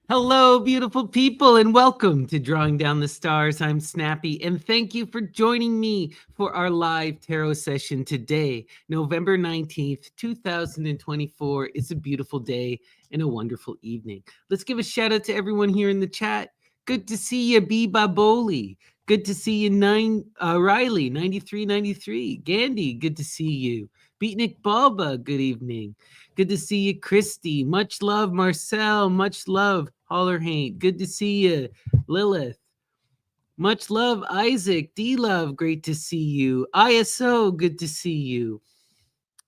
Hello, beautiful people, and welcome to Drawing Down the Stars. I'm Snappy, and thank you for joining me for our live tarot session today, November 19th, 2024. It's a beautiful day and a wonderful evening. Let's give a shout out to everyone here in the chat. Good to see you, B. Baboli. Good to see you, Riley, 9393. Gandhi, good to see you. Beatnik Balba, good evening. Good to see you, Christy. Much love, Marcel. Much love, Hollerhaint. Good to see you, Lilith. Much love, Isaac. D-Love, great to see you. ISO, good to see you.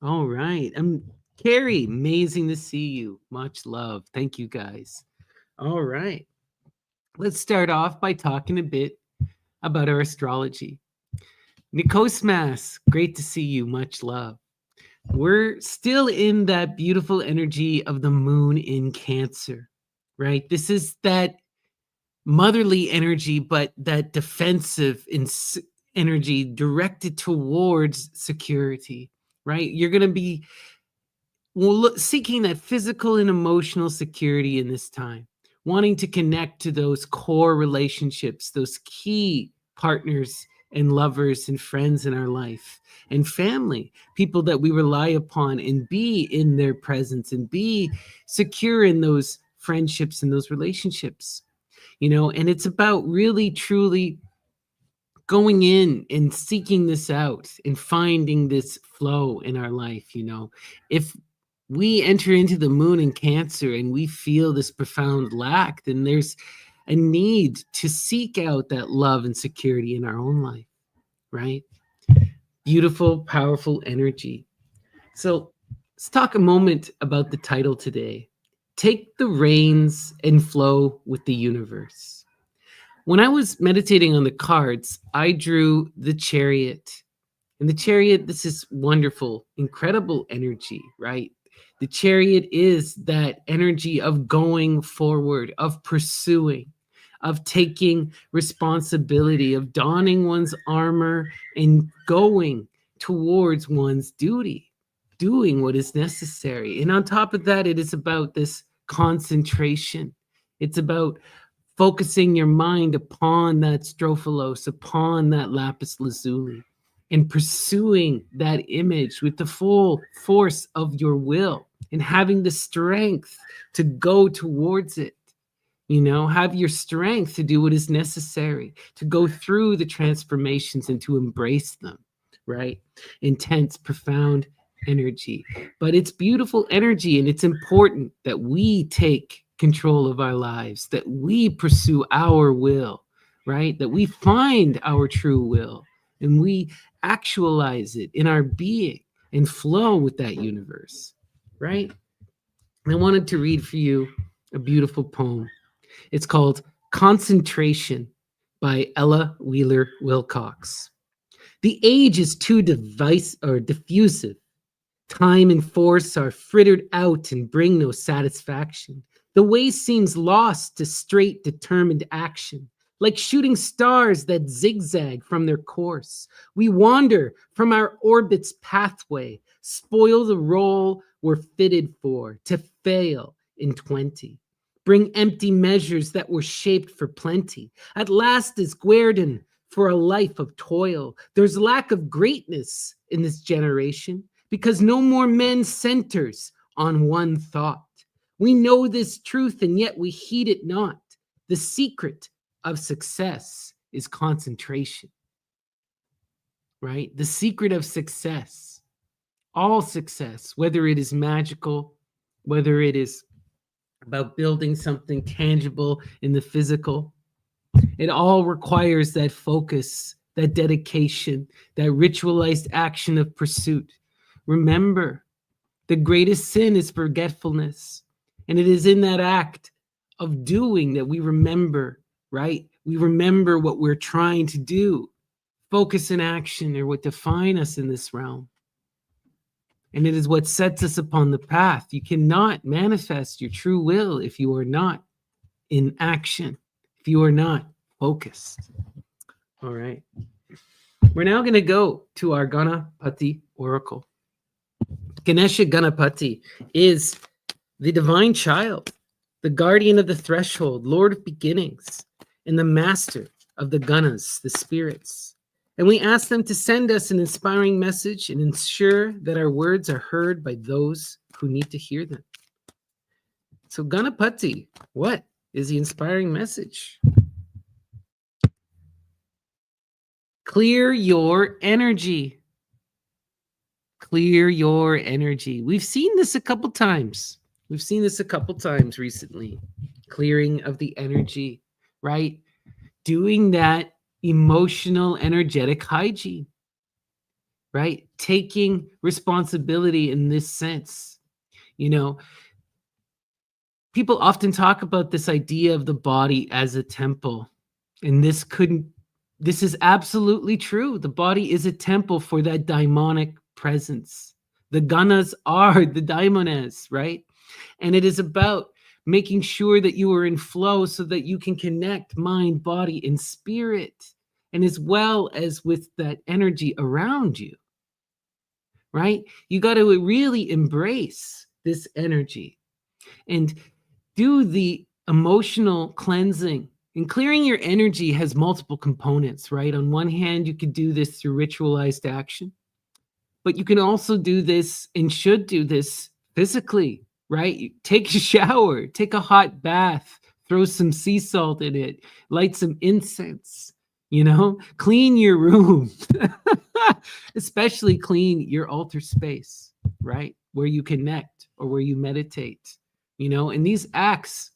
All right. Carrie, amazing to see you. Much love. Thank you, guys. All right. Let's start off by talking a bit about our astrology. Nikosmas, great to see you. Much love. We're still in that beautiful energy of the moon in Cancer, right? This is that motherly energy, but that defensive energy directed towards security, right? You're going to be seeking that physical and emotional security in this time, wanting to connect to those core relationships, those key partners and lovers and friends in our life and family, people that we rely upon, and be in their presence and be secure in those friendships and those relationships, and it's about really truly going in and seeking this out and finding this flow in our life. If we enter into the moon in Cancer and we feel this profound lack, then there's a need to seek out that love and security in our own life, right? Beautiful, powerful energy. So let's talk a moment about the title today. Take the reins and flow with the universe. When I was meditating on the cards, I drew the Chariot. And the Chariot, this is wonderful, incredible energy, right? The Chariot is that energy of going forward, of pursuing, of taking responsibility, of donning one's armor and going towards one's duty, doing what is necessary. And on top of that, it is about this concentration. It's about focusing your mind upon that strophalos, upon that lapis lazuli, and pursuing that image with the full force of your will and having the strength to go towards it. Have your strength to do what is necessary, to go through the transformations and to embrace them, right? Intense, profound energy. But it's beautiful energy, and it's important that we take control of our lives, that we pursue our will, right? That we find our true will and we actualize it in our being and flow with that universe, right? I wanted to read for you a beautiful poem. It's called Concentration by Ella Wheeler Wilcox. The age is too diffusive. Time and force are frittered out and bring no satisfaction. The way seems lost to straight, determined action. Like shooting stars that zigzag from their course, we wander from our orbit's pathway, spoil the role we're fitted for, to fail in 20. Bring empty measures that were shaped for plenty. At last is guerdon for a life of toil. There's lack of greatness in this generation because no more men centers on one thought. We know this truth and yet we heed it not. The secret of success is concentration, right? The secret of success, all success, whether it is magical, whether it is about building something tangible in the physical, it all requires that focus, that dedication, that ritualized action of pursuit. Remember, the greatest sin is forgetfulness. And it is in that act of doing that we remember, right? We remember what we're trying to do. Focus and action are what define us in this realm. And it is what sets us upon the path. You cannot manifest your true will if you are not in action, if you are not focused. All right. We're now going to go to our Ganapati Oracle. Ganesha Ganapati is the divine child the guardian of the threshold, Lord of beginnings, and the master of the gunas, the spirits. And we ask them to send us an inspiring message and ensure that our words are heard by those who need to hear them. So Ganapati, what is the inspiring message? Clear your energy. Clear your energy. We've seen this a couple times. We've seen this a couple times recently. Clearing of the energy, right? Doing that emotional, energetic hygiene, right? Taking responsibility in this sense. You know, people often talk about this idea of the body as a temple, and this is absolutely true. The body is a temple for that daimonic presence. The ganas are the daimones, right? And it is about making sure that you are in flow so that you can connect mind, body, and spirit, and as well as with that energy around you, right? You got to really embrace this energy and do the emotional cleansing. And clearing your energy has multiple components, right? On one hand, you could do this through ritualized action, but you can also do this and should do this physically, right? You take a shower, take a hot bath, throw some sea salt in it, light some incense, clean your room, especially clean your altar space, right? Where you connect or where you meditate, and these acts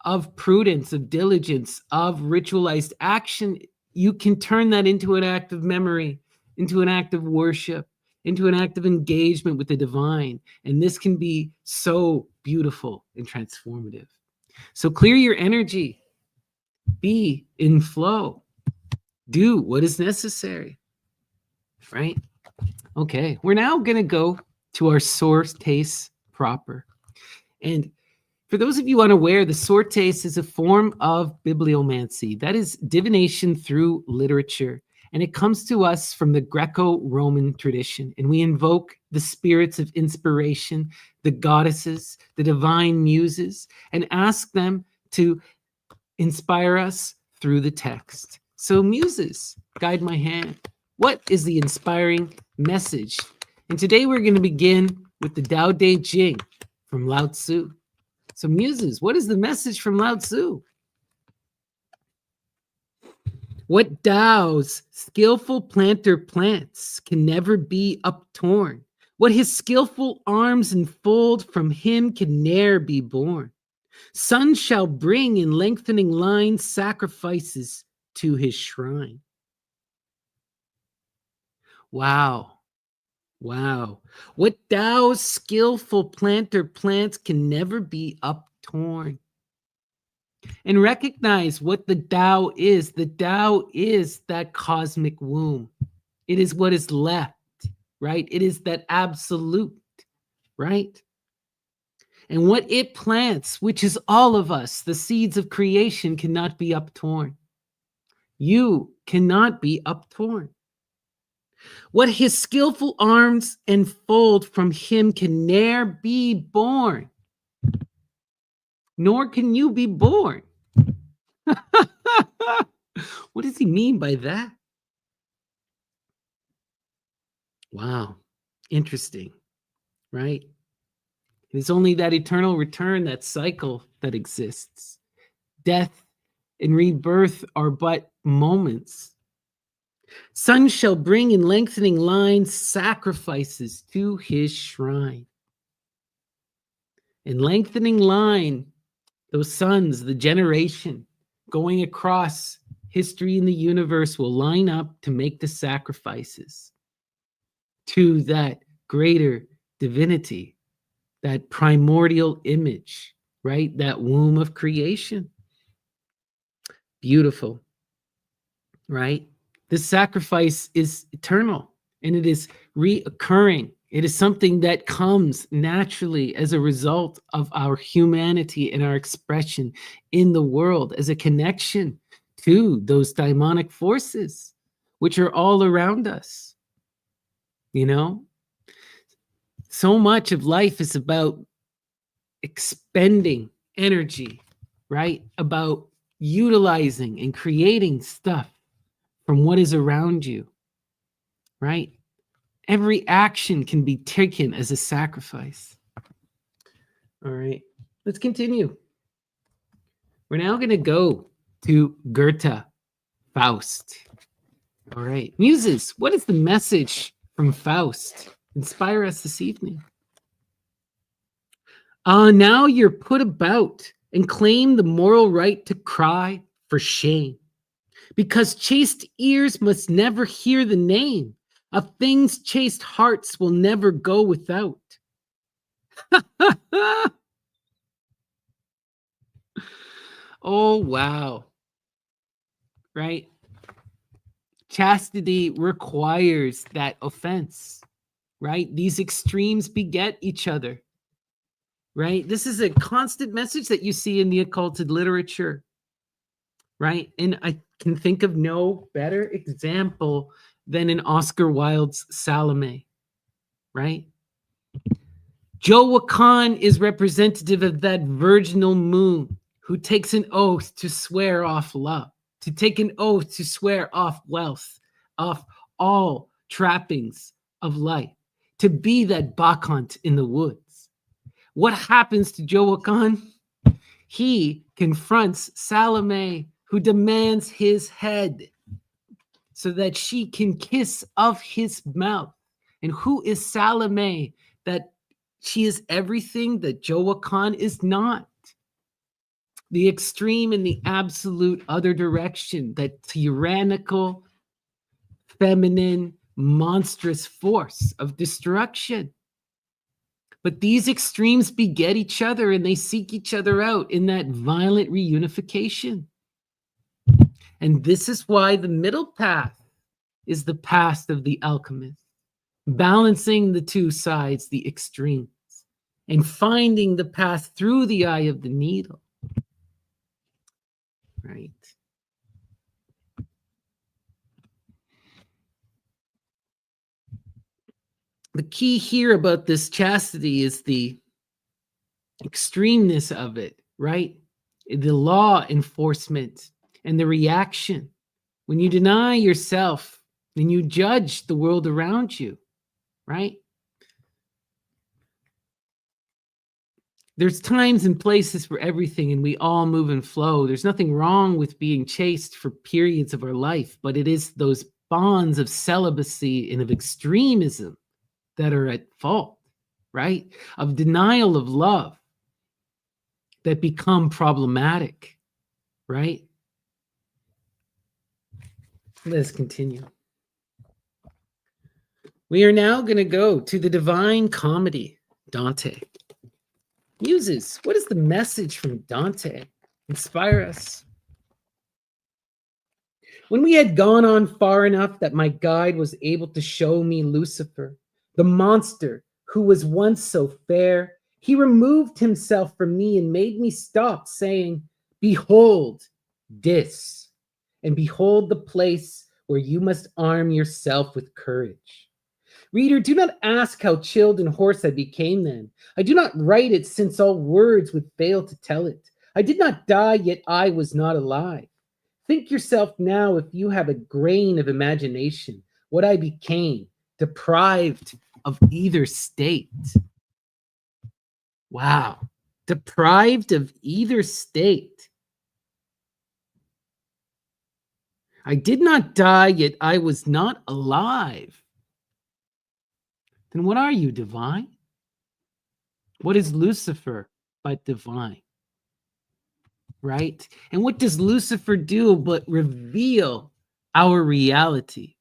of prudence, of diligence, of ritualized action, you can turn that into an act of memory, into an act of worship, into an act of engagement with the divine. And this can be so beautiful and transformative. So clear your energy, be in flow, do what is necessary, right? Okay, we're now going to go to our sortes proper. And for those of you unaware, the sortes is a form of bibliomancy, that is divination through literature. And it comes to us from the Greco-Roman tradition. And we invoke the spirits of inspiration, the goddesses, the divine muses, and ask them to inspire us through the text. So muses, guide my hand. What is the inspiring message? And today we're going to begin with the Tao Te Ching from Lao Tzu. So muses, what is the message from Lao Tzu? What Tao's skillful planter plants can never be uptorn. What his skillful arms enfold from him can ne'er be born. Sun shall bring in lengthening lines sacrifices to his shrine. Wow. Wow. What Tao's skillful planter plants can never be uptorn. And recognize what the Tao is. The Tao is that cosmic womb. It is what is left, right? It is that absolute, right? And what it plants, which is all of us, the seeds of creation, cannot be uptorn. You cannot be uptorn. What his skillful arms enfold from him can ne'er be born, nor can you be born. What does he mean by that? Wow, interesting, right? It's only that eternal return, that cycle that exists. Death and rebirth are but moments. Sun shall bring in lengthening lines sacrifices to his shrine. In lengthening line, those suns, the generation going across history in the universe will line up to make the sacrifices to that greater divinity, that primordial image, right? That womb of creation. Beautiful, right? This sacrifice is eternal and it is reoccurring. It is something that comes naturally as a result of our humanity and our expression in the world as a connection to those daimonic forces, which are all around us. So much of life is about expending energy, right? About utilizing and creating stuff from what is around you, right? Every action can be taken as a sacrifice. All right, let's continue. We're now going to go to Goethe, Faust. All right, Muses, what is the message from Faust? Inspire us this evening. Now you're put about and claim the moral right to cry for shame, because chaste ears must never hear the name of things chaste hearts will never go without. Oh, wow. Right? Chastity requires that offense, right? These extremes beget each other, right? This is a constant message that you see in the occulted literature, right? And I can think of no better example than in Oscar Wilde's Salome, right? Joe Wakan is representative of that virginal moon who takes an oath to swear off love, to take an oath to swear off wealth, off all trappings of life, to be that bacchant in the woods. What happens to Joe Wakan? He confronts Salome, who demands his head so that she can kiss of his mouth. And who is Salome? That she is everything that Joe Wakan is not. The extreme and the absolute other direction, that tyrannical, feminine, monstrous force of destruction. But these extremes beget each other and they seek each other out in that violent reunification. And this is why the middle path is the path of the alchemist, balancing the two sides, the extremes, and finding the path through the eye of the needle. Right. The key here about this chastity is the extremeness of it, right? The law enforcement and the reaction. When you deny yourself, then you judge the world around you, right? There's times and places for everything, and we all move and flow. There's nothing wrong with being chaste for periods of our life, but it is those bonds of celibacy and of extremism that are at fault, right? Of denial of love that become problematic, right? Let's continue. We are now going to go to the Divine Comedy, Dante. Muses, what is the message from Dante? Inspire us. When we had gone on far enough that my guide was able to show me Lucifer, the monster who was once so fair, he removed himself from me and made me stop, saying, "Behold this, and behold the place where you must arm yourself with courage." Reader, do not ask how chilled and hoarse I became then. I do not write it, since all words would fail to tell it. I did not die, yet I was not alive. Think yourself now, if you have a grain of imagination, what I became, deprived of either state. Wow. Deprived of either state. I did not die, yet I was not alive. Then what are you, divine? What is Lucifer but divine? Right? And what does Lucifer do but reveal our reality?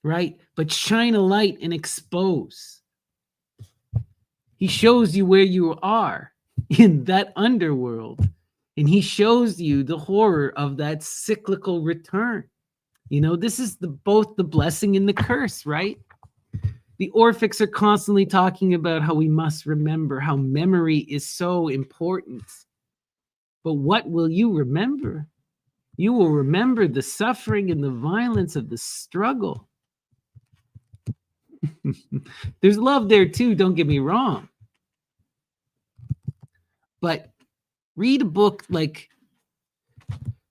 Right? But shine a light and expose. He shows you where you are in that underworld. And he shows you the horror of that cyclical return. You know, this is both the blessing and the curse, right? The Orphics are constantly talking about how we must remember, how memory is so important. But what will you remember? You will remember the suffering and the violence of the struggle. There's love there too, don't get me wrong. But Read a book like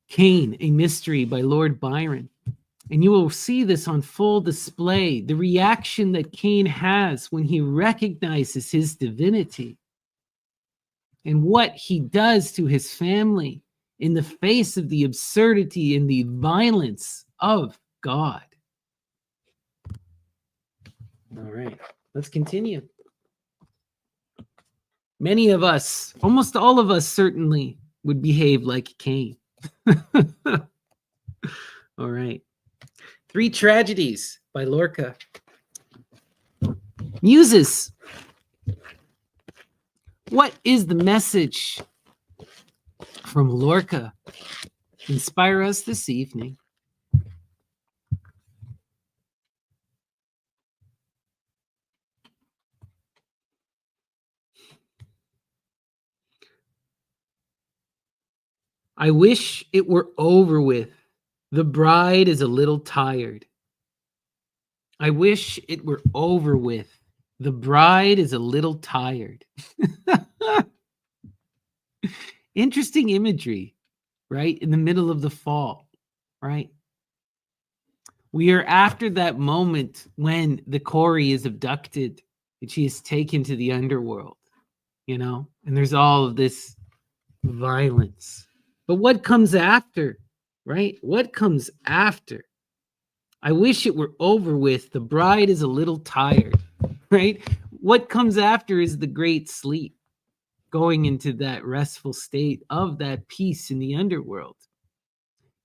Cain, a Mystery by Lord Byron, and you will see this on full display. The reaction that Cain has when he recognizes his divinity and what he does to his family in the face of the absurdity and the violence of God. All right, let's continue. Many of us, almost all of us certainly, would behave like Cain. All right. Three Tragedies by Lorca. Muses, what is the message from Lorca? Inspire us this evening. I wish it were over with. The bride is a little tired. I wish it were over with. The bride is a little tired. Interesting imagery, right? In the middle of the fall, right? We are after that moment when the Corey is abducted and she is taken to the underworld, you know, and there's all of this violence. But what comes after, right? What comes after? I wish it were over with. The bride is a little tired, right? What comes after is the great sleep, going into that restful state of that peace in the underworld,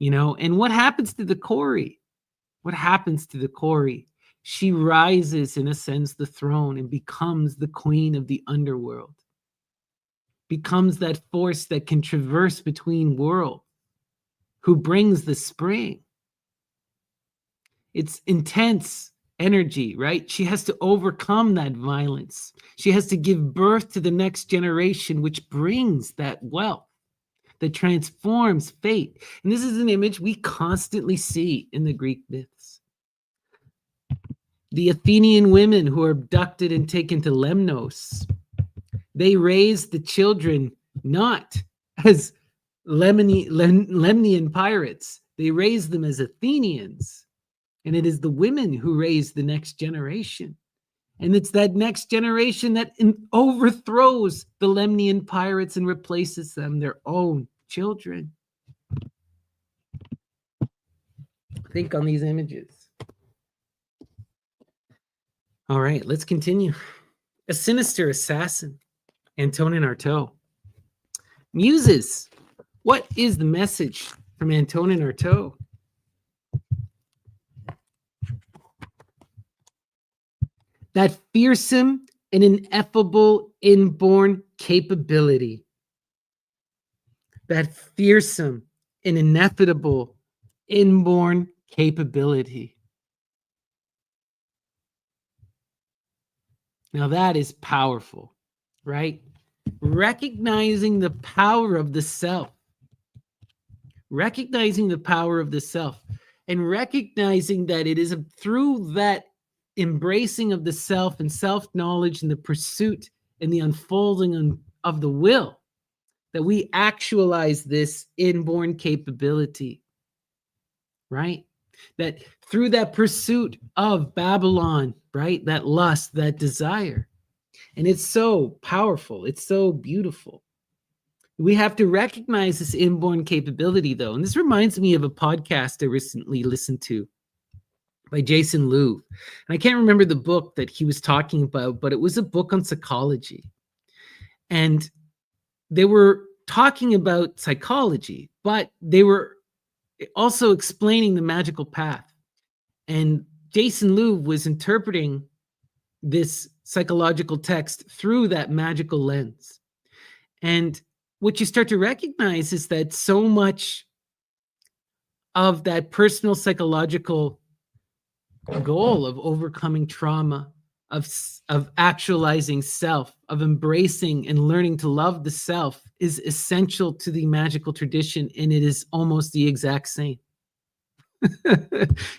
you know? And what happens to the Corey? What happens to the Corey? She rises and ascends the throne and becomes the queen of the underworld, becomes that force that can traverse between worlds, who brings the spring. It's intense energy, right? She has to overcome that violence. She has to give birth to the next generation, which brings that wealth that transforms fate. And this is an image we constantly see in the Greek myths. The Athenian women who are abducted and taken to Lemnos, they raise the children not as Lemnian pirates. They raise them as Athenians. And it is the women who raise the next generation. And it's that next generation that overthrows the Lemnian pirates and replaces them their own children. Think on these images. All right, let's continue. A sinister assassin, Antonin Artaud. Muses, what is the message from Antonin Artaud? That fearsome and ineffable inborn capability. That fearsome and ineffable inborn capability. Now that is powerful, right? Recognizing the power of the self. Recognizing the power of the self and recognizing that it is through that embracing of the self and self-knowledge and the pursuit and the unfolding of the will that we actualize this inborn capability, right? That through that pursuit of Babylon, right? That lust, that desire. And it's so powerful. It's so beautiful. We have to recognize this inborn capability, though. And this reminds me of a podcast I recently listened to by Jason Louv. And I can't remember the book that he was talking about, but it was a book on psychology. And they were talking about psychology, but they were also explaining the magical path. And Jason Louv was interpreting this psychological text through that magical lens. And what you start to recognize is that so much of that personal psychological goal of overcoming trauma, of actualizing self, of embracing and learning to love the self is essential to the magical tradition, and it is almost the exact same.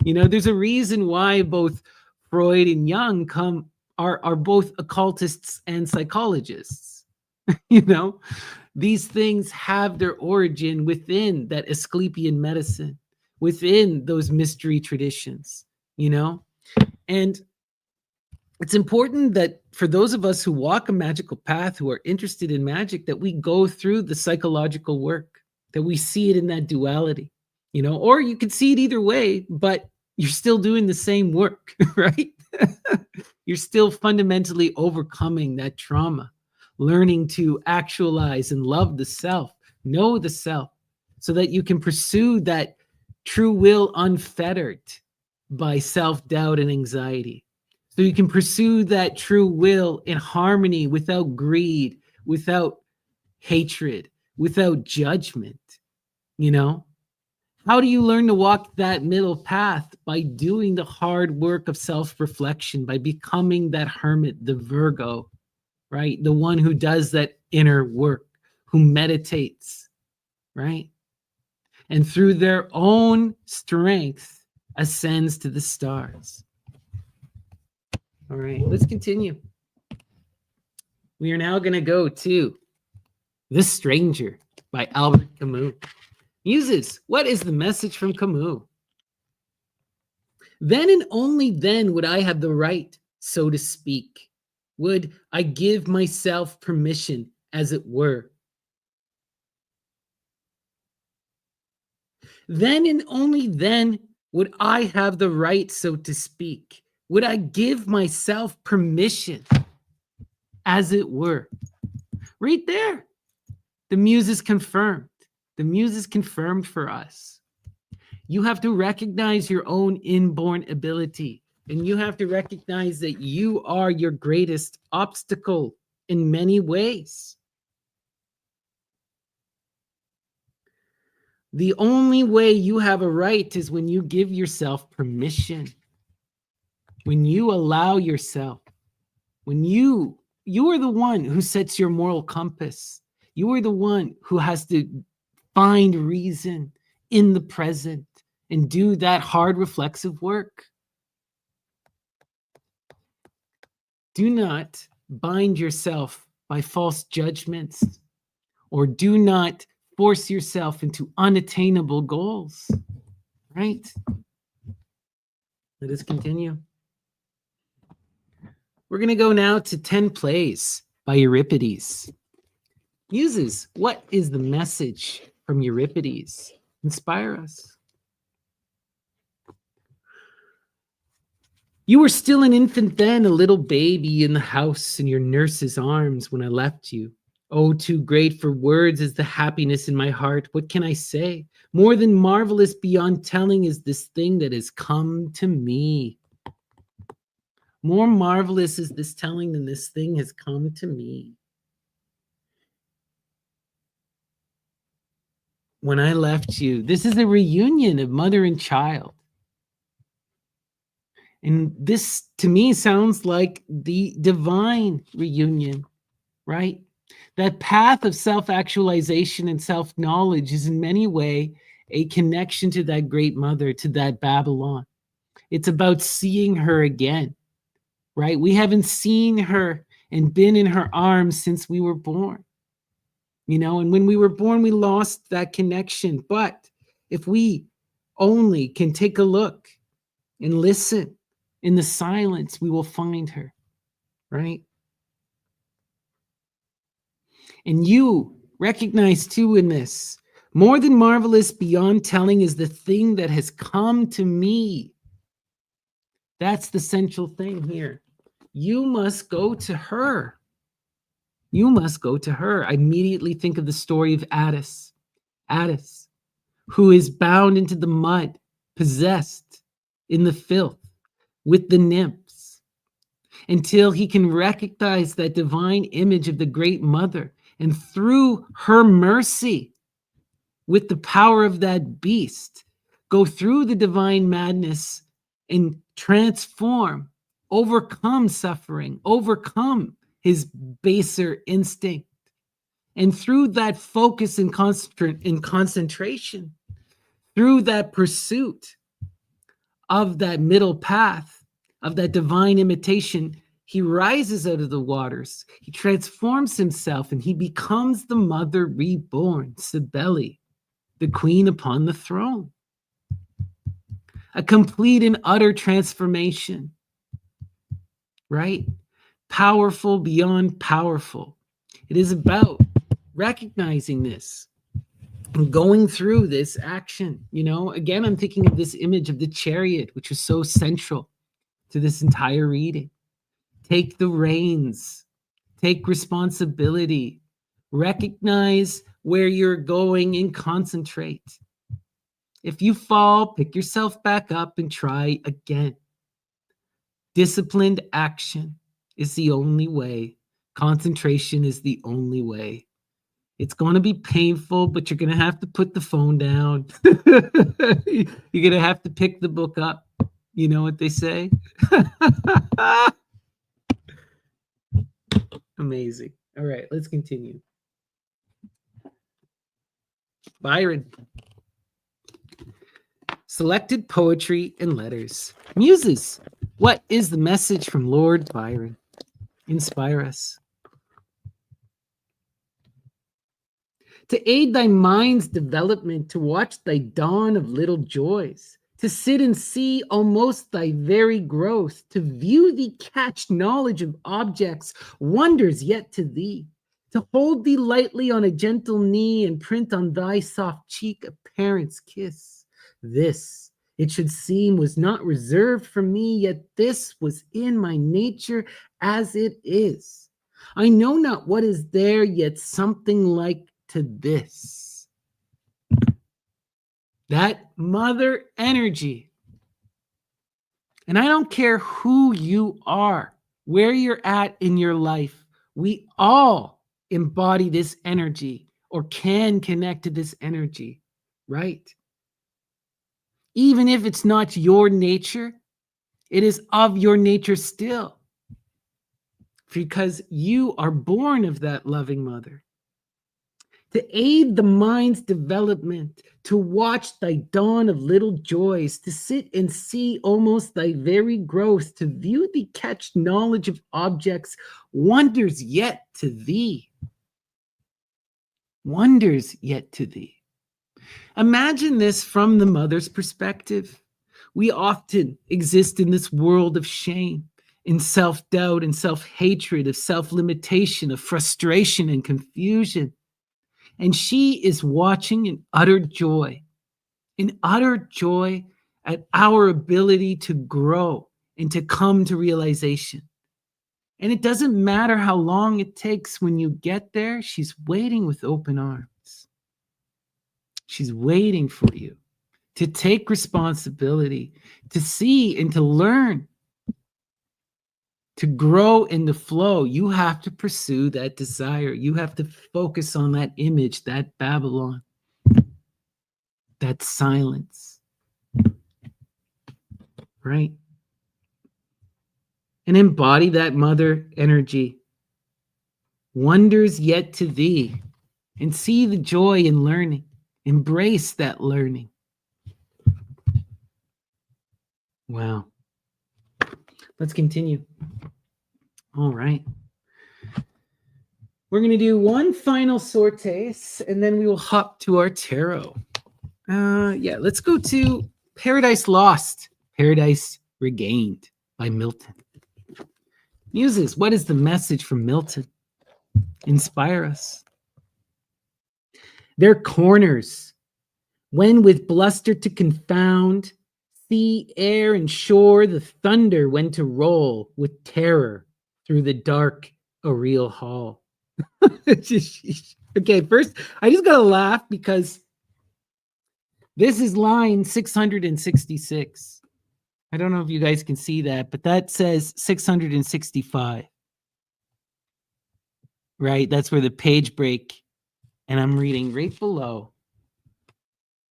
You know, there's a reason why both Freud and Jung are both occultists and psychologists. You know, These things have their origin within that Asclepian medicine, within those mystery traditions, you know? And it's important that for those of us who walk a magical path, who are interested in magic, that we go through the psychological work, that we see it in that duality, you know, or you could see it either way, but you're still doing the same work, right? You're still fundamentally overcoming that trauma, learning to actualize and love the self, know the self, so that you can pursue that true will unfettered by self doubt and anxiety. So you can pursue that true will in harmony without greed, without hatred, without judgment, you know? How do you learn to walk that middle path? By doing the hard work of self-reflection, by becoming that hermit, the Virgo, right? The one who does that inner work, who meditates, right? And through their own strength ascends to the stars. All right, let's continue. We are now going to go to The Stranger by Albert Camus. Muses, what is the message from Camus? Then and only then would I have the right, so to speak. Would I give myself permission, as it were. Then and only then would I have the right, so to speak. Would I give myself permission, as it were. Right there. The muse is confirmed. The muse is confirmed for us. You have to recognize your own inborn ability, and you have to recognize that you are your greatest obstacle in many ways. The only way you have a right is when you give yourself permission, when you allow yourself, when you are the one who sets your moral compass. You are the one who has to find reason in the present and do that hard reflexive work. Do not bind yourself by false judgments, or do not force yourself into unattainable goals, right? Let us continue. We're going to go now to 10 Plays by Euripides. Muses, what is the message from Euripides? Inspire us. You were still an infant then, a little baby in the house in your nurse's arms when I left you. Oh, too great for words is the happiness in my heart. What can I say? More than marvelous beyond telling is this thing that has come to me. More marvelous is this telling than this thing has come to me. When I left you, this is a reunion of mother and child. And this, to me, sounds like the divine reunion, right? That path of self-actualization and self-knowledge is in many ways a connection to that great mother, to that Babylon. It's about seeing her again, right? We haven't seen her and been in her arms since we were born. You know, and when we were born, we lost that connection. But if we only can take a look and listen in the silence, we will find her, right? And you recognize too in this, more than marvelous beyond telling is the thing that has come to me. That's the central thing here. You must go to her. You must go to her. I immediately think of the story of Attis, who is bound into the mud, possessed in the filth with the nymphs, until he can recognize that divine image of the great mother, and through her mercy, with the power of that beast, go through the divine madness and transform, overcome suffering, overcome his baser instinct. And through that focus and concentration, through that pursuit of that middle path, of that divine imitation, He rises out of the waters. He transforms himself and he becomes the mother reborn, Cybele, the queen upon the throne. A complete and utter transformation, right? Powerful beyond powerful. It is about recognizing this and going through this action. Again, I'm thinking of this image of the chariot, which was so central to this entire reading. Take the reins, take responsibility, recognize where you're going and concentrate. If you fall, pick yourself back up and try again. Disciplined action is the only way. Concentration is the only way. It's going to be painful, but you're going to have to put the phone down. You're going to have to pick the book up. You know what they say? Amazing. All right, let's continue. Byron. Selected poetry and letters. Muses. What is the message from Lord Byron? Inspire us. To aid thy mind's development, to watch thy dawn of little joys, to sit and see almost thy very growth, to view thee catch knowledge of objects, wonders yet to thee, to hold thee lightly on a gentle knee and print on thy soft cheek a parent's kiss. This, it should seem, was not reserved for me, yet this was in my nature as it is. I know not what is there, yet something like to this. That mother energy. And I don't care who you are, where you're at in your life, we all embody this energy or can connect to this energy, right? Even if it's not your nature, it is of your nature still, because you are born of that loving mother. To aid the mind's development, to watch thy dawn of little joys, to sit and see almost thy very growth, to view thee catch knowledge of objects, wonders yet to thee. Wonders yet to thee. Imagine this from the mother's perspective. We often exist in this world of shame, in self-doubt and self-hatred, of self-limitation, of frustration and confusion. And she is watching in utter joy at our ability to grow and to come to realization. And it doesn't matter how long it takes when you get there, she's waiting with open arms. She's waiting for you to take responsibility, to see and to learn, to grow in the flow. You have to pursue that desire. You have to focus on that image, that Babylon, that silence, right? And embody that mother energy. Wonders yet to thee, and see the joy in learning. Embrace that learning. Wow. Let's continue. All right. We're going to do one final sortes, and then we will hop to our tarot. Let's go to Paradise Lost, Paradise Regained by Milton. Muses, what is the message from Milton? Inspire us. Their corners, when with bluster to confound, sea, air, and shore, the thunder went to roll with terror through the dark, a real hall. Okay, first, I just gotta laugh because this is line 666. I don't know if you guys can see that, but that says 665. Right? That's where the page break, and I'm reading right below.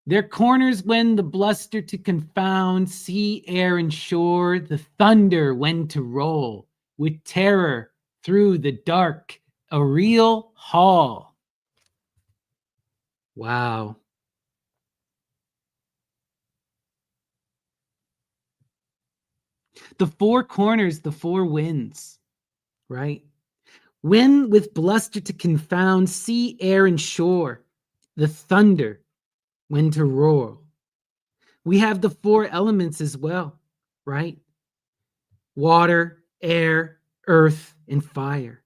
Their corners when the bluster to confound, sea, air, and shore, the thunder when to roll, with terror through the dark, a real hall. Wow. The four corners, the four winds. right? Wind with bluster to confound sea, air, and shore. The thunder, when to roar. We have the four elements as well, right? Water, air, earth, and fire.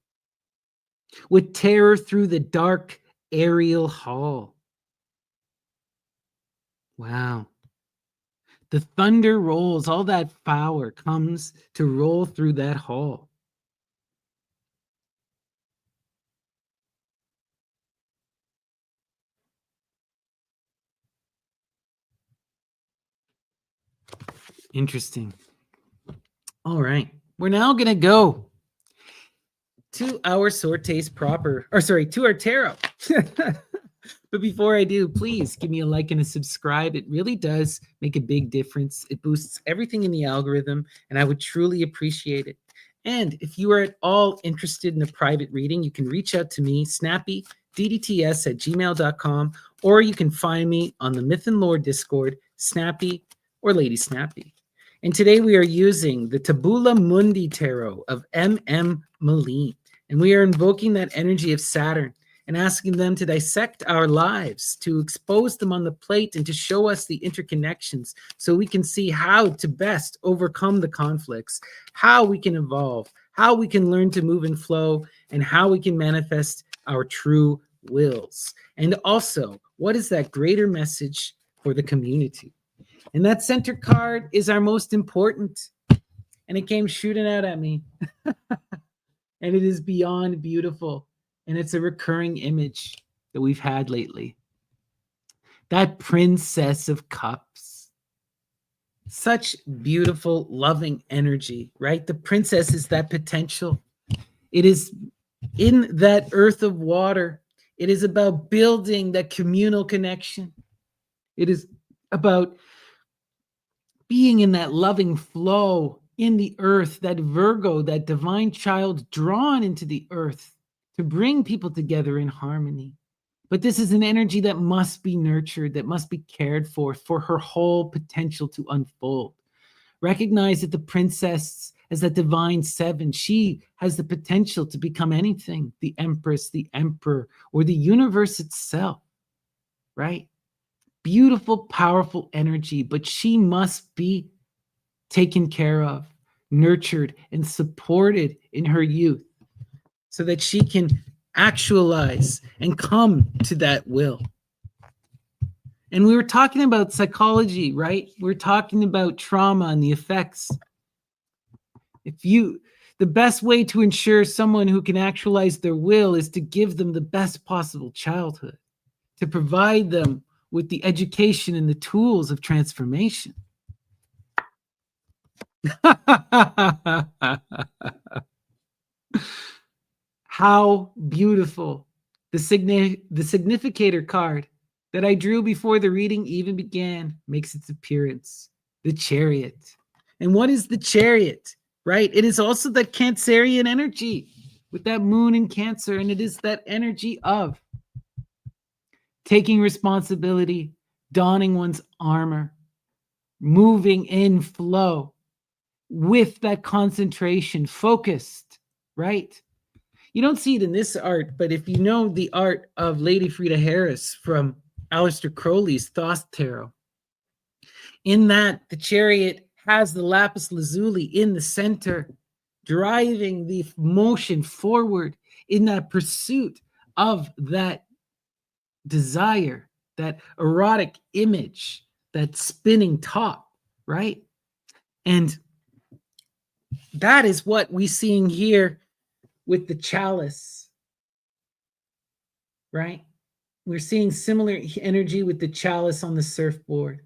With terror through the dark aerial hall. Wow. The thunder rolls, all that power comes to roll through that hall. Interesting. All right. We're now going to go to our sortes proper, or sorry, to our tarot. But before I do, please give me a like and a subscribe. It really does make a big difference. It boosts everything in the algorithm, and I would truly appreciate it. And if you are at all interested in a private reading, you can reach out to me, Snappy, ddts@gmail.com, or you can find me on the Myth and Lore Discord, Snappy or Lady Snappy. And today we are using the Tabula Mundi Tarot of M.M. Moline. And we are invoking that energy of Saturn and asking them to dissect our lives, to expose them on the plate, and to show us the interconnections so we can see how to best overcome the conflicts, how we can evolve, how we can learn to move and flow, and how we can manifest our true wills. And also, what is that greater message for the community? And that center card is our most important. And it came shooting out at me. And it is beyond beautiful. And it's a recurring image that we've had lately. That Princess of Cups. Such beautiful, loving energy, right? The princess is that potential. It is in that earth of water. It is about building that communal connection. It is about being in that loving flow in the earth, that Virgo, that divine child drawn into the earth to bring people together in harmony. But this is an energy that must be nurtured, that must be cared for her whole potential to unfold. Recognize that the princess as that divine seven, she has the potential to become anything, the empress, the emperor, or the universe itself, right? Beautiful, powerful energy, but she must be taken care of, nurtured, and supported in her youth so that she can actualize and come to that will. And we were talking about psychology, right? We're talking about trauma and the effects. The best way to ensure someone who can actualize their will is to give them the best possible childhood, to provide them with the education and the tools of transformation. How beautiful. The significator card that I drew before the reading even began makes its appearance. The Chariot. And what is the Chariot, right? It is also that Cancerian energy with that moon in Cancer, and it is that energy of taking responsibility, donning one's armor, moving in flow with that concentration, focused, right? You don't see it in this art, but if you know the art of Lady Frida Harris from Aleister Crowley's Thoth Tarot, in that the Chariot has the lapis lazuli in the center, driving the motion forward in that pursuit of that desire, that erotic image, that spinning top, right? And that is what we're seeing here with the chalice, right? We're seeing similar energy with the chalice on the surfboard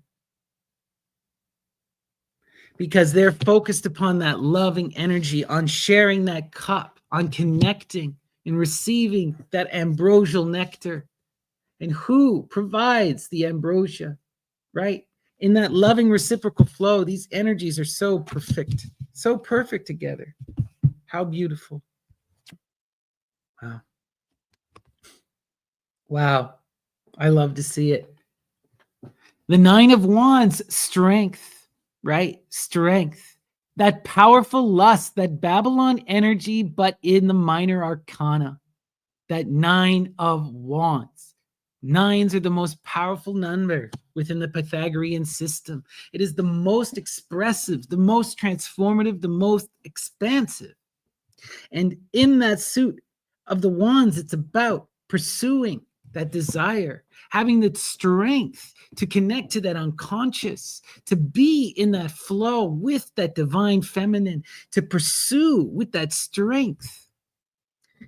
because they're focused upon that loving energy, on sharing that cup, on connecting and receiving that ambrosial nectar. And who provides the ambrosia, right? In that loving reciprocal flow, these energies are so perfect together. How beautiful. Wow. Wow. I love to see it. The Nine of Wands, strength, right? Strength. that powerful lust, that Babylon energy, but in the minor arcana, that 9 of wands. Nines are the most powerful number within the Pythagorean system. It is the most expressive, the most transformative, the most expansive. And in that suit of the wands, it's about pursuing that desire, having the strength to connect to that unconscious, to be in that flow with that divine feminine, to pursue with that strength.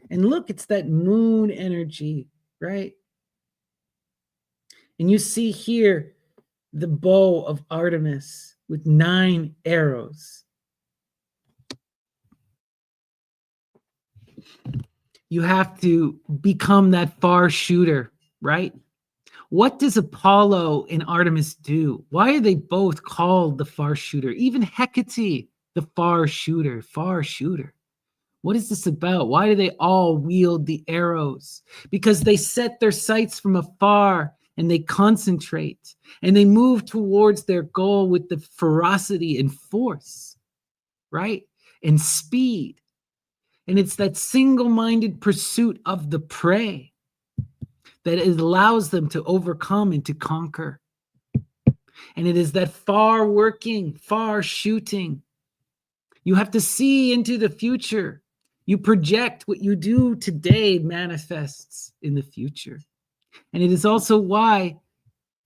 And look, it's that moon energy, right? And you see here the bow of Artemis with 9 arrows. You have to become that far shooter, right? What does Apollo and Artemis do? Why are they both called the far shooter? Even Hecate, the far shooter, far shooter. What is this about? Why do they all wield the arrows? Because they set their sights from afar and they concentrate and they move towards their goal with the ferocity and force, right? And speed. And it's that single-minded pursuit of the prey that it allows them to overcome and to conquer. And it is that far working, far shooting. You have to see into the future. You project what you do today manifests in the future. And it is also why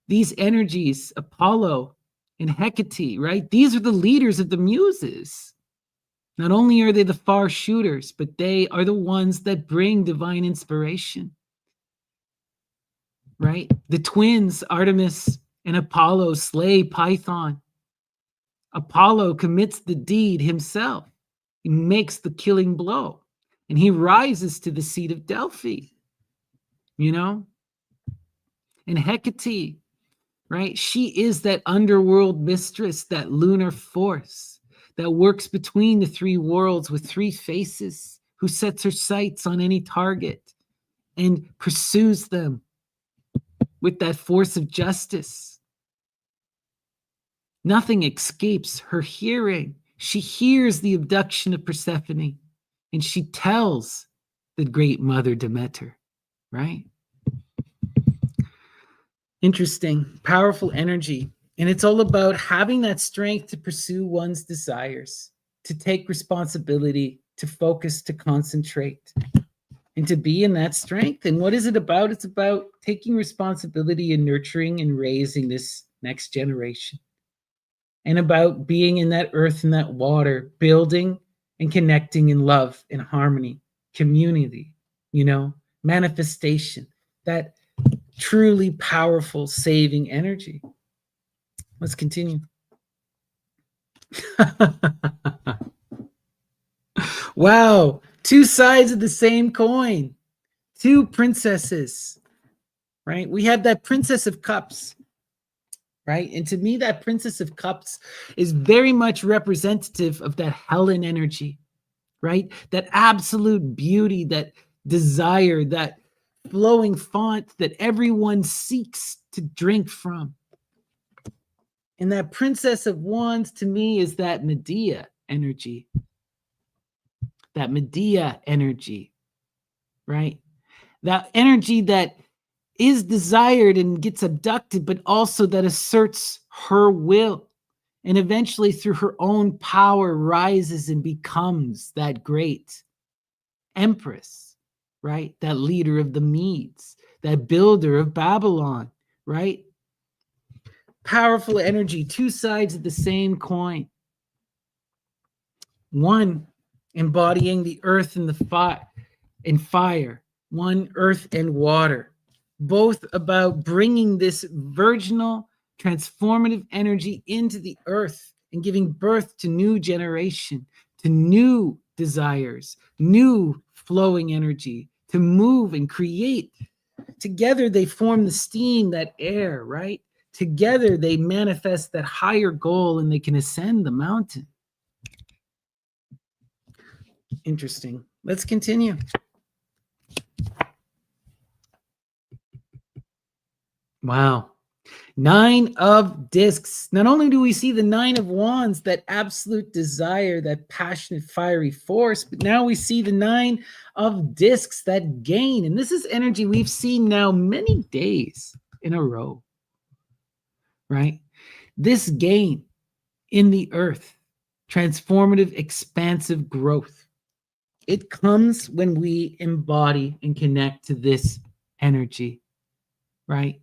these energies, Apollo and Hecate, right? These are the leaders of the muses. Not only are they the far shooters, but they are the ones that bring divine inspiration, right? The twins, Artemis and Apollo, slay Python. Apollo commits the deed himself. He makes the killing blow, and he rises to the seat of Delphi, you know? And Hecate, right? She is that underworld mistress, that lunar force that works between the 3 worlds with 3 faces, who sets her sights on any target and pursues them with that force of justice. Nothing escapes her hearing. She hears the abduction of Persephone, and she tells the great mother Demeter, right? Interesting, powerful energy. And it's all about having that strength to pursue one's desires, to take responsibility, to focus, to concentrate, and to be in that strength. And what is it about? It's about taking responsibility and nurturing and raising this next generation. And about being in that earth and that water, building and connecting in love and harmony, community, manifestation, that truly powerful saving energy. Let's continue. Wow, 2 sides of the same coin, 2 princesses, right? We have that Princess of Cups, right? And to me, that Princess of Cups is very much representative of that Helen energy, right? That absolute beauty, that desire, that flowing font that everyone seeks to drink from. And that Princess of Wands to me is that Medea energy. That Medea energy, right? That energy that is desired and gets abducted, but also that asserts her will. And eventually, through her own power, rises and becomes that great empress, right? That leader of the Medes, that builder of Babylon, right? Powerful energy, 2 sides of the same coin. One embodying the earth and the fire, one earth and water, both about bringing this virginal, transformative energy into the earth and giving birth to new generation, to new desires, new flowing energy, to move and create. Together they form the steam, that air, right? Together they manifest that higher goal and they can ascend the mountain. Interesting. Let's continue. Wow. Nine of discs. Not only do we see the nine of wands, that absolute desire, that passionate, fiery force, but now we see the nine of discs, that gain. And this is energy we've seen now many days in a row, right? This gain in the earth, transformative, expansive growth. It comes when we embody and connect to this energy, right?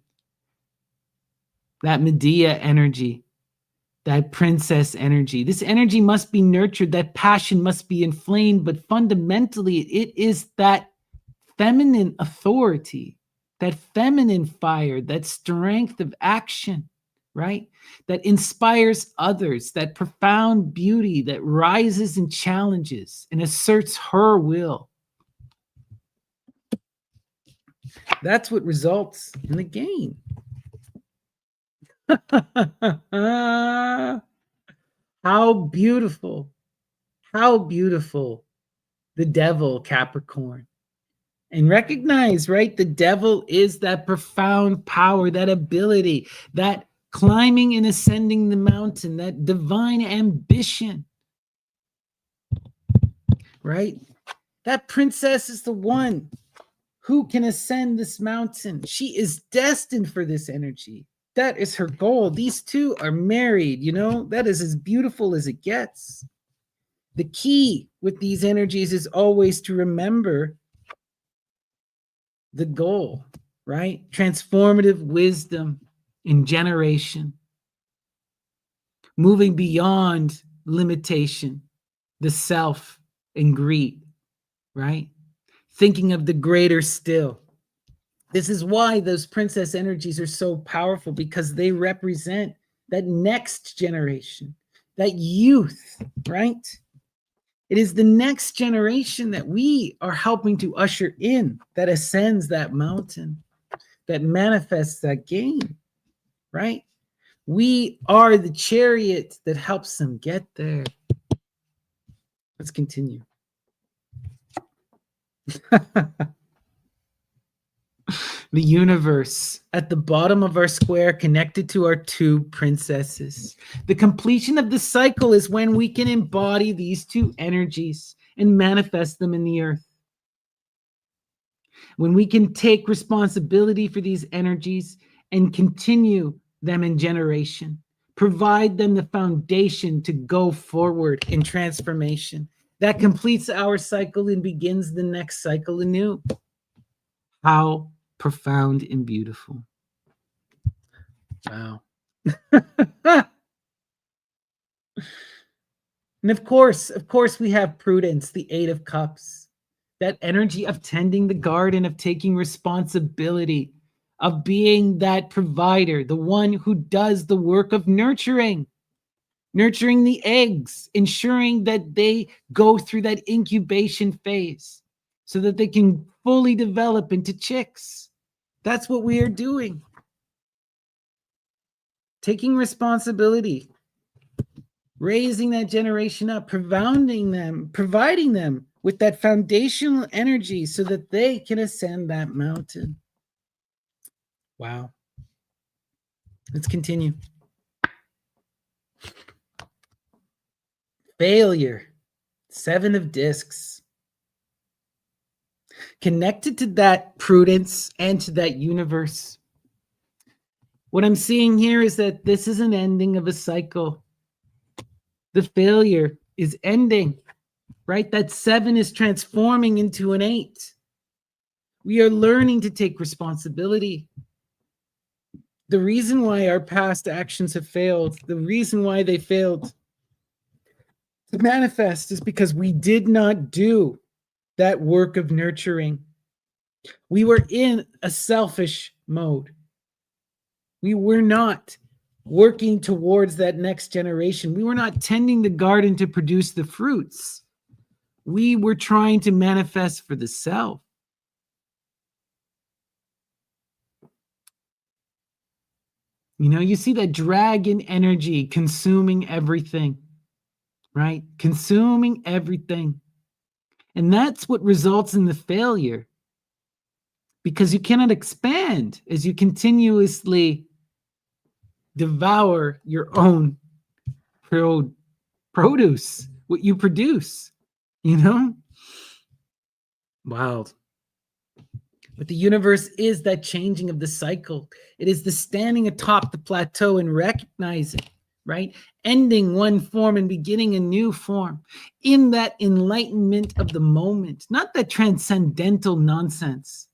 That Medea energy, that princess energy. This energy must be nurtured, that passion must be inflamed, but fundamentally, it is that feminine authority, that feminine fire, that strength of action, right? That inspires others, that profound beauty that rises and challenges and asserts her will. That's what results in the gain. How beautiful. How beautiful. The devil, Capricorn. And recognize, right? The devil is that profound power, that ability, that climbing and ascending the mountain, that divine ambition, right? That princess is the one who can ascend this mountain. She is destined for this energy. That is her goal. These two are married, you know, that is as beautiful as it gets. The key with these energies is always to remember the goal, right? Transformative wisdom in generation, moving beyond limitation, the self and greed, right? Thinking of the greater still. This is why those princess energies are so powerful, because they represent that next generation, that youth, right? It is the next generation that we are helping to usher in, that ascends that mountain, that manifests that gain, right? We are the chariot that helps them get there. Let's continue. The universe at the bottom of our square, connected to our two princesses. The completion of the cycle is when we can embody these two energies and manifest them in the earth. When we can take responsibility for these energies and continue them in generation, provide them the foundation to go forward in transformation. That completes our cycle and begins the next cycle anew. How profound and beautiful. Wow. And of course, we have prudence, the Eight of Cups, that energy of tending the garden, of taking responsibility, of being that provider, the one who does the work of nurturing the eggs, ensuring that they go through that incubation phase so that they can fully develop into chicks. That's what we are doing. Taking responsibility, raising that generation up, providing them with that foundational energy so that they can ascend that mountain. Wow. Let's continue. Failure. Seven of discs. Connected to that prudence and to that universe. What I'm seeing here is that this is an ending of a cycle. The failure is ending, right? That seven is transforming into an eight. We are learning to take responsibility. The reason why our past actions have failed, the reason why they failed to manifest, is because we did not do that work of nurturing. We were in a selfish mode. We were not working towards that next generation. We were not tending the garden to produce the fruits. We were trying to manifest for the self. You know, you see that dragon energy consuming everything, right? Consuming everything. And that's what results in the failure, because you cannot expand as you continuously devour your own produce, what you produce, you know? Wild. But the universe is that changing of the cycle. It is the standing atop the plateau and recognizing, right? Ending one form and beginning a new form in that enlightenment of the moment, not that transcendental nonsense,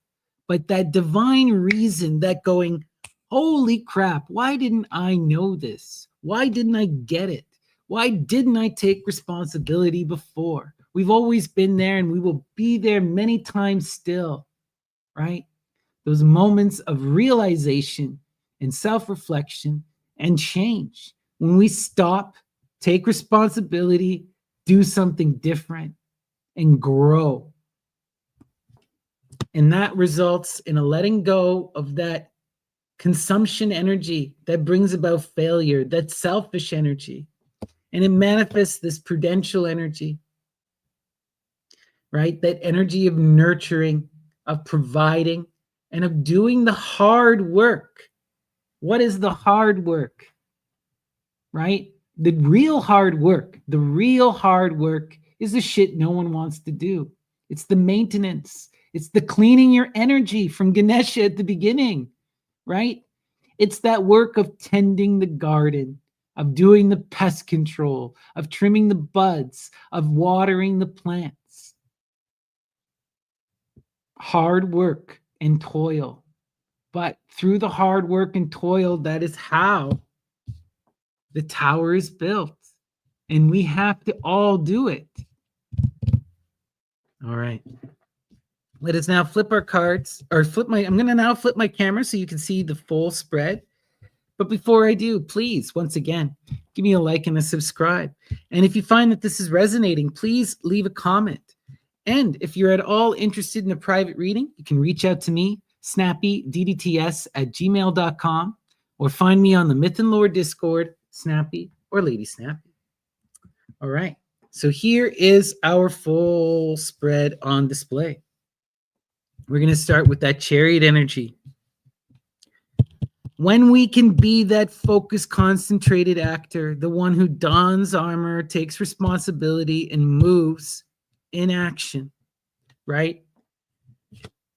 but that divine reason, that going, holy crap, why didn't I know this? Why didn't I get it? Why didn't I take responsibility before? We've always been there and we will be there many times still, right? Those moments of realization and self-reflection and change. When we stop, take responsibility, do something different, and grow. And that results in a letting go of that consumption energy that brings about failure, that selfish energy. And it manifests this prudential energy, right? That energy of nurturing, of providing, and of doing the hard work. What is the hard work? Right? The real hard work is the shit no one wants to do. It's the maintenance. It's the cleaning your energy from Ganesha at the beginning, right? It's that work of tending the garden, of doing the pest control, of trimming the buds, of watering the plants. Hard work and toil. But through the hard work and toil, that is how the tower is built. And we have to all do it. All right. Let us now flip our cards, or I'm going to now flip my camera so you can see the full spread. But before I do, please, once again, give me a like and a subscribe. And if you find that this is resonating, please leave a comment. And if you're at all interested in a private reading, you can reach out to me, snappydtts@gmail.com, or find me on the Myth and Lore Discord, Snappy or Lady Snappy. All right. So here is our full spread on display. We're going to start with that chariot energy. When we can be that focused, concentrated actor, the one who dons armor, takes responsibility, and moves in action, right?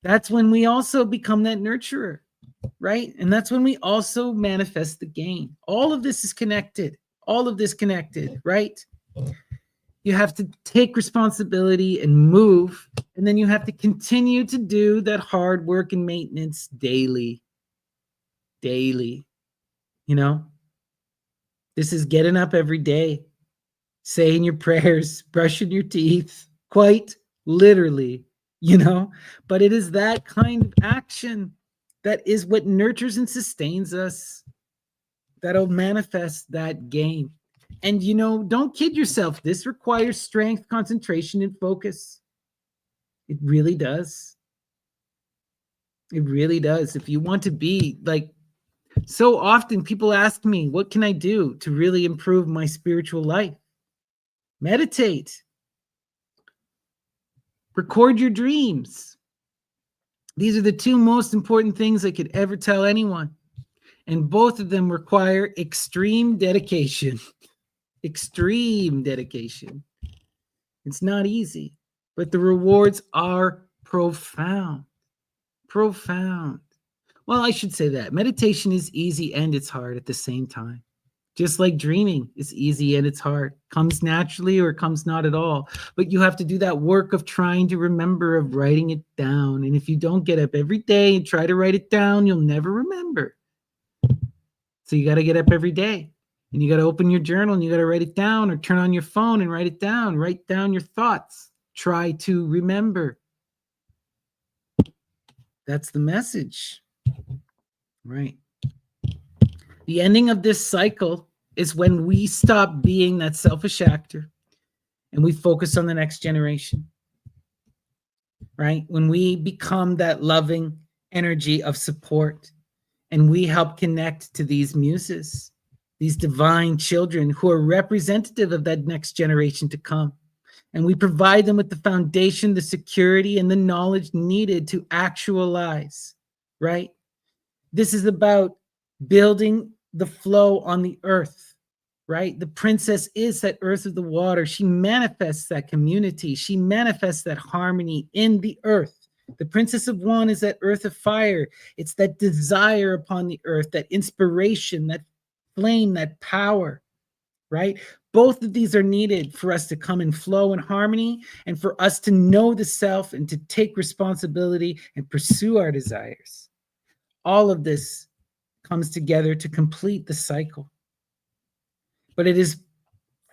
That's when we also become that nurturer, right? And that's when we also manifest the gain. All of this is connected. All of this connected, right? You have to take responsibility and move, and then you have to continue to do that hard work and maintenance daily. You know, this is getting up every day, saying your prayers, brushing your teeth, quite literally, you know, but it is that kind of action that is what nurtures and sustains us, that'll manifest that gain. And, you know, don't kid yourself. This requires strength, concentration, and focus. It really does. It really does. If you want to be like, so often people ask me, what can I do to really improve my spiritual life? Meditate. Record your dreams. These are the two most important things I could ever tell anyone. And both of them require extreme dedication. Extreme dedication. It's not easy, but the rewards are profound. Profound. Well, I should say that meditation is easy and it's hard at the same time. Just like dreaming is easy and it's hard. Comes naturally or comes not at all. But you have to do that work of trying to remember, of writing it down. And if you don't get up every day and try to write it down, you'll never remember. So you got to get up every day. And you got to open your journal and you got to write it down, or turn on your phone and write it down. Write down your thoughts. Try to remember. That's the message. Right. The ending of this cycle is when we stop being that selfish actor and we focus on the next generation. Right? When we become that loving energy of support and we help connect to these muses, these divine children who are representative of that next generation to come. And we provide them with the foundation, the security, and the knowledge needed to actualize, right? This is about building the flow on the earth, right? The princess is that earth of the water. She manifests that community. She manifests that harmony in the earth. The princess of Wan is that earth of fire. It's that desire upon the earth, that inspiration, that flame, that power, right? Both of these are needed for us to come in flow and harmony, and for us to know the self and to take responsibility and pursue our desires. All of this comes together to complete the cycle. But it is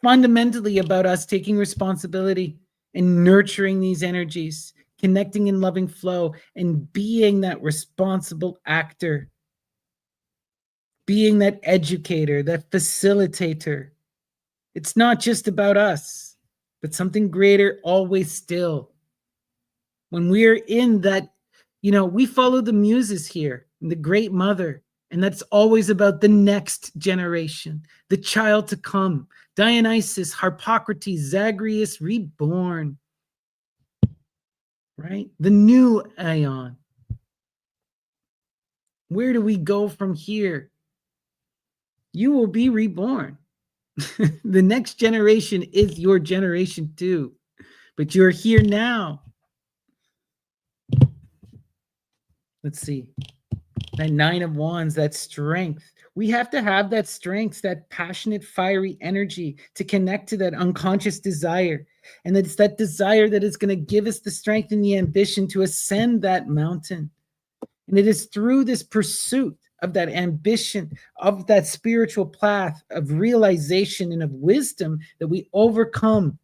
fundamentally about us taking responsibility and nurturing these energies, connecting in loving flow, and being that responsible actor, being that educator, that facilitator. It's not just about us, but something greater always still. When we're in that, we follow the muses here, the great mother, and that's always about the next generation, the child to come, Dionysus, Harpocrates, Zagreus reborn, right? The new Aeon. Where do we go from here? You will be reborn. The next generation is your generation too, but you're here now. Let's see. That Nine of Wands, that strength. We have to have that strength, that passionate, fiery energy to connect to that unconscious desire. And it's that desire that is going to give us the strength and the ambition to ascend that mountain. And it is through this pursuit of that ambition, of that spiritual path of realization and of wisdom, that we overcome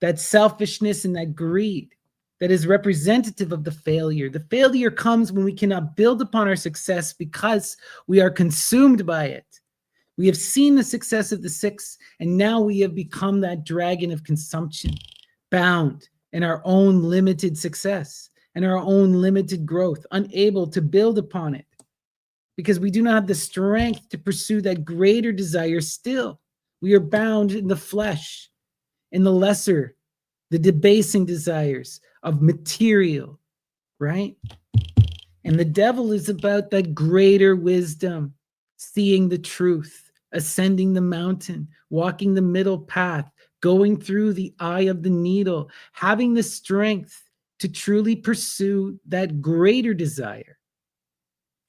that selfishness and that greed that is representative of the failure. The failure comes when we cannot build upon our success because we are consumed by it. We have seen the success of the six, and now we have become that dragon of consumption, bound in our own limited success and our own limited growth, unable to build upon it because we do not have the strength to pursue that greater desire still. We are bound in the flesh, in the lesser, the debasing desires of material, right? And the devil is about that greater wisdom, seeing the truth, ascending the mountain, walking the middle path, going through the eye of the needle, having the strength to truly pursue that greater desire.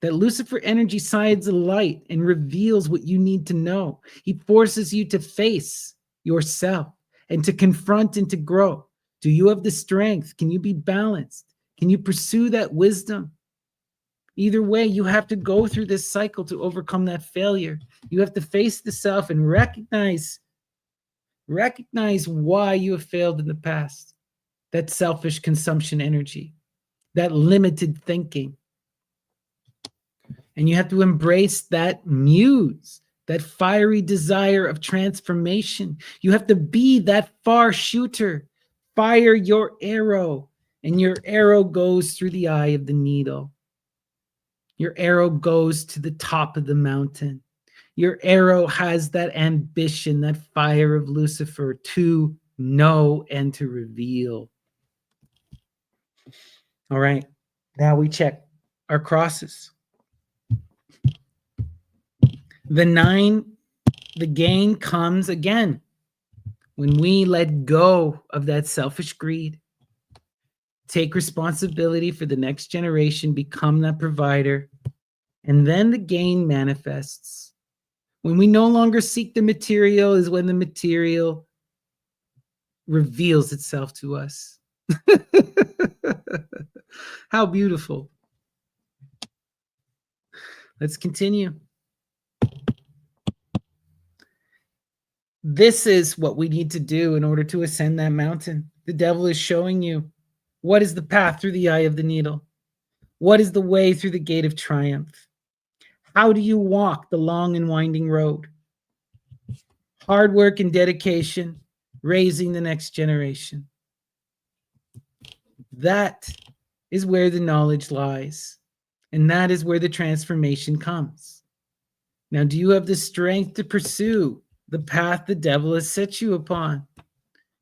That Lucifer energy shines a light and reveals what you need to know. He forces you to face yourself and to confront and to grow. Do you have the strength? Can you be balanced? Can you pursue that wisdom? Either way, you have to go through this cycle to overcome that failure. You have to face the self and recognize why you have failed in the past. That selfish consumption energy, that limited thinking. And you have to embrace that muse, that fiery desire of transformation. You have to be that far shooter. Fire your arrow, and your arrow goes through the eye of the needle. Your arrow goes to the top of the mountain. Your arrow has that ambition, that fire of Lucifer to know and to reveal. All right, now we check our crosses. The gain comes again when we let go of that selfish greed, take responsibility for the next generation, become that provider, and then the gain manifests. When we no longer seek the material is when the material reveals itself to us. How beautiful. Let's continue. This is what we need to do in order to ascend that mountain. The devil is showing you what is the path through the eye of the needle. What is the way through the gate of triumph? How do you walk the long and winding road? Hard work and dedication, raising the next generation. That is where the knowledge lies. And that is where the transformation comes. Now, do you have the strength to pursue the path the devil has set you upon?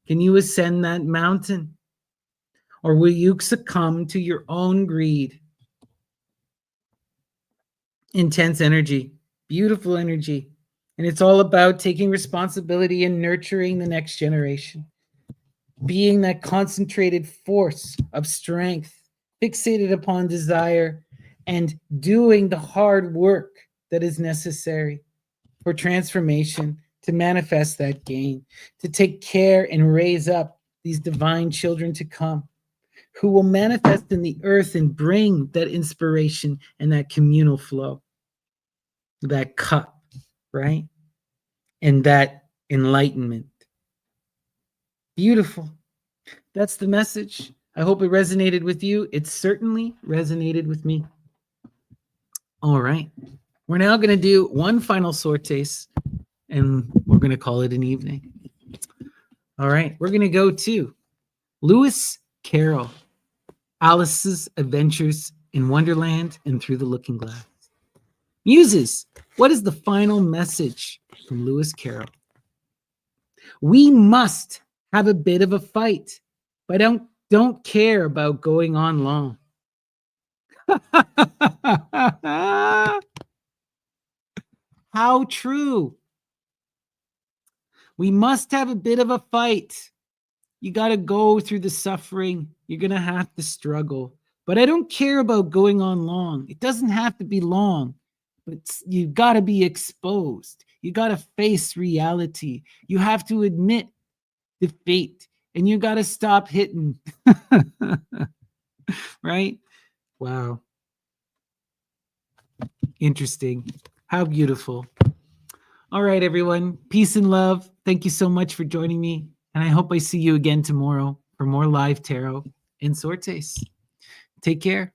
Can you ascend that mountain? Or will you succumb to your own greed, intense energy, Beautiful energy. And it's all about taking responsibility and nurturing the next generation, being that concentrated force of strength, fixated upon desire, and doing the hard work that is necessary for transformation to manifest that gain, to take care and raise up these divine children to come who will manifest in the earth and bring that inspiration and that communal flow, that cup, right? And that enlightenment. Beautiful. That's the message. I hope it resonated with you. It certainly resonated with me. All right. We're now going to do one final sortes and we're going to call it an evening. All right. We're going to go to Lewis Carroll, Alice's Adventures in Wonderland and Through the Looking Glass. Muses, what is the final message from Lewis Carroll? We must have a bit of a fight, but don't care about going on long. How true. We must have a bit of a fight. You got to go through the suffering. You're going to have to struggle. But I don't care about going on long. It doesn't have to be long, but you got to be exposed. You got to face reality. You have to admit defeat, and you got to stop hitting. Right? Wow. Interesting. How beautiful. All right, everyone. Peace and love. Thank you so much for joining me. And I hope I see you again tomorrow for more live tarot and sortes. Take care.